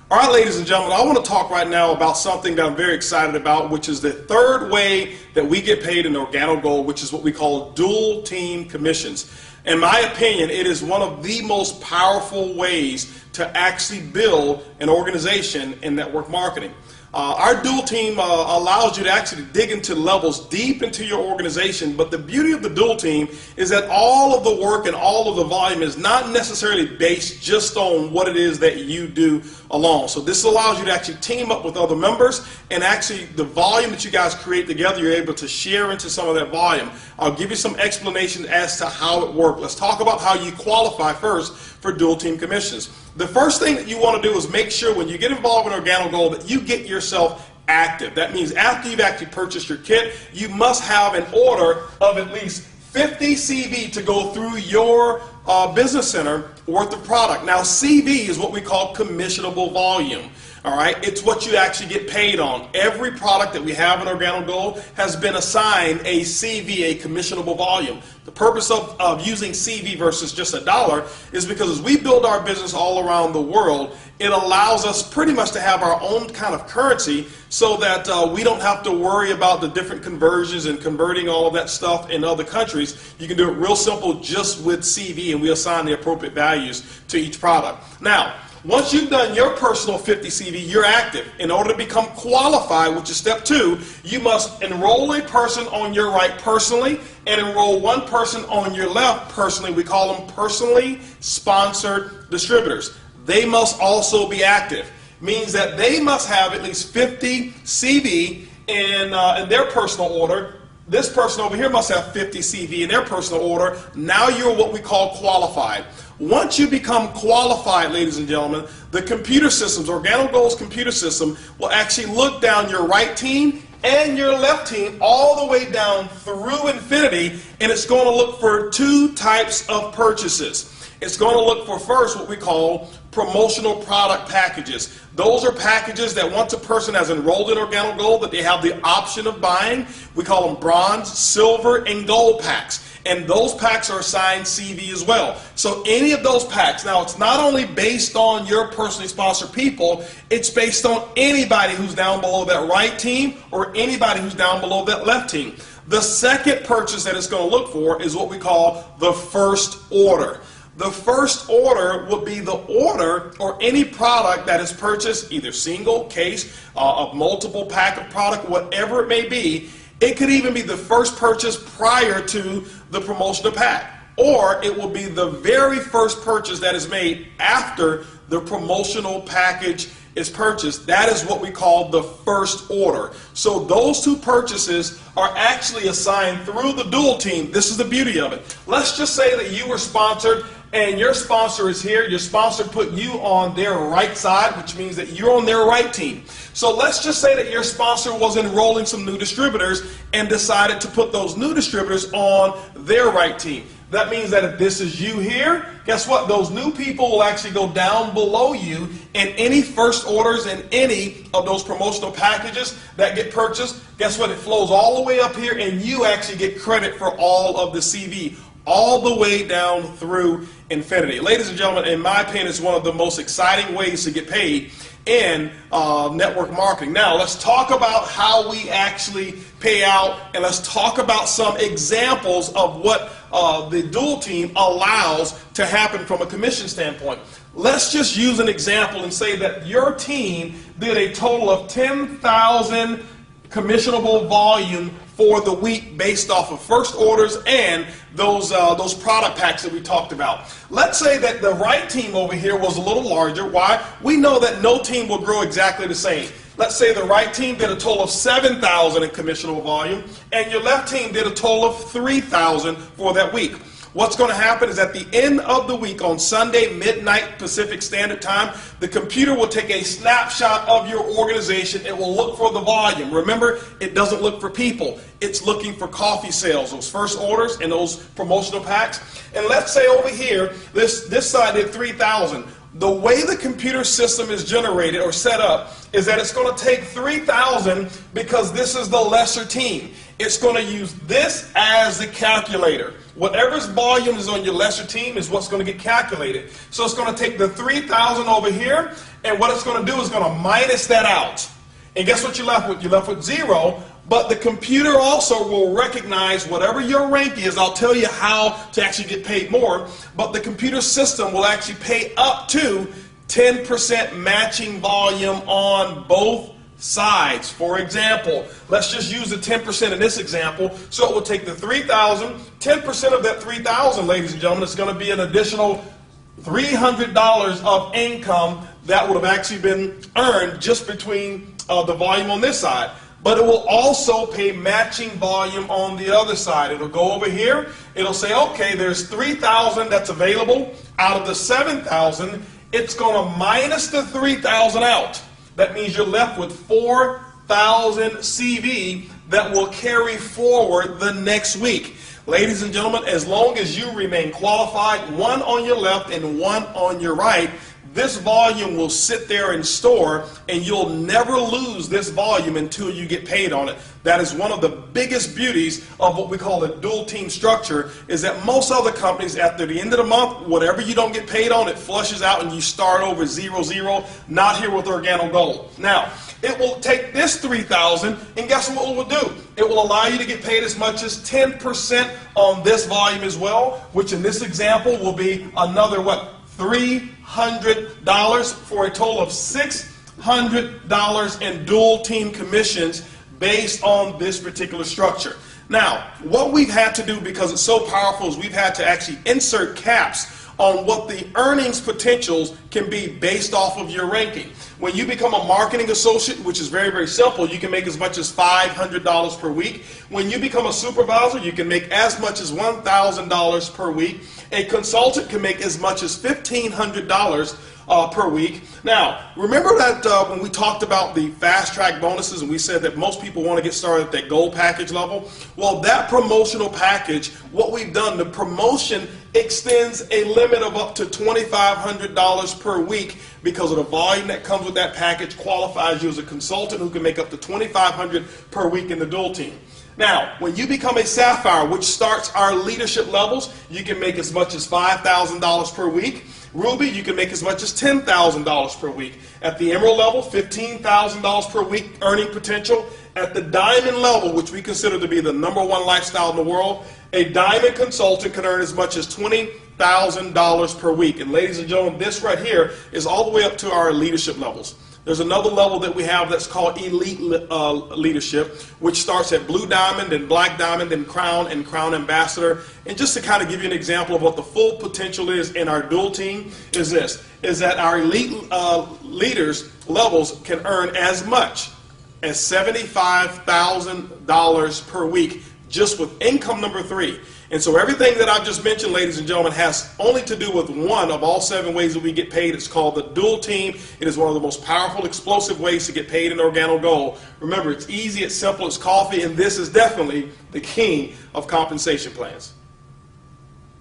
All right, ladies and gentlemen, I want to talk right now about something that I'm very excited about, which is the third way that we get paid in Organo Gold, which is what we call dual team commissions. In my opinion, it is one of the most powerful ways to actually build an organization in network marketing. Our dual team allows you to actually dig into levels deep into your organization, but the beauty of the dual team is that all of the work and all of the volume is not necessarily based just on what it is that you do alone. So this allows you to actually team up with other members, and actually the volume that you guys create together, you're able to share into some of that volume. I'll give you some explanation as to how it works. Let's talk about how you qualify first for dual team commissions. The first thing that you want to do is make sure when you get involved in Organo Gold that you get yourself active. That means after you've actually purchased your kit, you must have an order of at least 50 CV to go through your business center worth of product. Now CV is what we call commissionable volume. All right, it's what you actually get paid on. Every product that we have in Organo Gold has been assigned a CV, a commissionable volume. The purpose of using CV versus just a dollar is because as we build our business all around the world, it allows us pretty much to have our own kind of currency so that we don't have to worry about the different conversions and converting all of that stuff in other countries. You can do it real simple just with CV, and we assign the appropriate values to each product. Now, once you've done your personal 50 CV, you're active. In order to become qualified, which is step 2, you must enroll a person on your right personally and enroll one person on your left personally. We call them personally sponsored distributors. They must also be active. Means that they must have at least 50 CV in their personal order. This person over here must have 50 CV in their personal order. Now you're what we call qualified. Once you become qualified, ladies and gentlemen, the computer systems, Organo Gold's computer system, will actually look down your right team and your left team all the way down through infinity, and it's going to look for 2 types of purchases. It's going to look for first what we call promotional product packages. Those are packages that once a person has enrolled in Organo Gold that they have the option of buying. We call them bronze, silver, and gold packs. And those packs are assigned CV as well. So any of those packs, now it's not only based on your personally sponsored people, it's based on anybody who's down below that right team or anybody who's down below that left team. The second purchase that it's going to look for is what we call the first order. The first order would be the order or any product that is purchased, either single, case, a multiple pack of product, whatever it may be. It could even be the first purchase prior to the promotional pack, or it will be the very first purchase that is made after the promotional package is purchased. That is what we call the first order. So those 2 purchases are actually assigned through the dual team. This is the beauty of it. Let's just say that you were sponsored and your sponsor is here. Your sponsor put you on their right side, which means that you're on their right team. So let's just say that your sponsor was enrolling some new distributors and decided to put those new distributors on their right team. That means that if this is you here, guess what? Those new people will actually go down below you, and any first orders and any of those promotional packages that get purchased, guess what? It flows all the way up here, and you actually get credit for all of the CV, all the way down through infinity. Ladies and gentlemen, in my opinion, it's one of the most exciting ways to get paid in network marketing. Now, let's talk about how we actually pay out, and let's talk about some examples of what the dual team allows to happen from a commission standpoint. Let's just use an example and say that your team did a total of 10,000 commissionable volume for the week based off of first orders and those product packs that we talked about. Let's say that the right team over here was a little larger. Why? We know that no team will grow exactly the same. Let's say the right team did a total of 7,000 in commissionable volume, and your left team did a total of 3,000 for that week. What's going to happen is at the end of the week on Sunday, midnight Pacific Standard Time, the computer will take a snapshot of your organization. It will look for the volume. Remember, it doesn't look for people. It's looking for coffee sales, those first orders and those promotional packs. And let's say over here, this side did 3,000. The way the computer system is generated or set up is that it's going to take 3,000 because this is the lesser team. It's going to use this as the calculator. Whatever's volume is on your lesser team is what's going to get calculated. So it's going to take the 3,000 over here, And what it's going to do is going to minus that out. And guess what you're left with? You're left with 0. But the computer also will recognize whatever your rank is. I'll tell you how to actually get paid more. But the computer system will actually pay up to 10% matching volume on both sides. For example, let's just use the 10% in this example. So it will take the 3,000, 10% of that 3,000, ladies and gentlemen, is going to be an additional $300 of income that would have actually been earned just between the volume on this side. But it will also pay matching volume on the other side. It'll go over here. It'll say, okay, there's 3,000 that's available out of the 7,000. It's going to minus the 3,000 out. That means you're left with 4,000 CV that will carry forward the next week. Ladies and gentlemen, as long as you remain qualified, one on your left and one on your right, this volume will sit there and store, and you'll never lose this volume until you get paid on it. That is one of the biggest beauties of what we call a dual team structure, is that most other companies, after the end of the month, whatever you don't get paid on, it flushes out and you start over 0-0. Not here with Organo Gold. Now, it will take this 3,000, and guess what it will do? It will allow you to get paid as much as 10% on this volume as well, which in this example will be another, what, $300 for a total of $600 in dual team commissions based on this particular structure. Now, what we've had to do, because it's so powerful, is we've had to actually insert caps on what the earnings potentials can be based off of your ranking. When you become a marketing associate, which is very, very simple, you can make as much as $500 per week. When you become a supervisor, you can make as much as $1,000 per week. A consultant can make as much as $1,500 per week. Now, remember that when we talked about the fast track bonuses and we said that most people want to get started at that gold package level? Well, that promotional package, what we've done, the promotion extends a limit of up to $2,500 per week, because of the volume that comes with that package qualifies you as a consultant who can make up to $2,500 per week in the dual team. Now, when you become a Sapphire, which starts our leadership levels, you can make as much as $5,000 per week. Ruby, you can make as much as $10,000 per week. At the Emerald level, $15,000 per week earning potential. At the Diamond level, which we consider to be the #1 lifestyle in the world, a Diamond consultant can earn as much as $20,000 per week. And ladies and gentlemen, this right here is all the way up to our leadership levels. There's another level that we have that's called Elite Leadership, which starts at Blue Diamond and Black Diamond and Crown Ambassador. And just to kind of give you an example of what the full potential is in our dual team is this, is that our elite leaders levels can earn as much as $75,000 per week just with income number 3. And so everything that I've just mentioned, ladies and gentlemen, has only to do with one of all 7 ways that we get paid. It's called the dual team. It is one of the most powerful, explosive ways to get paid in Organo Gold. Remember, it's easy, it's simple, it's coffee, and this is definitely the king of compensation plans.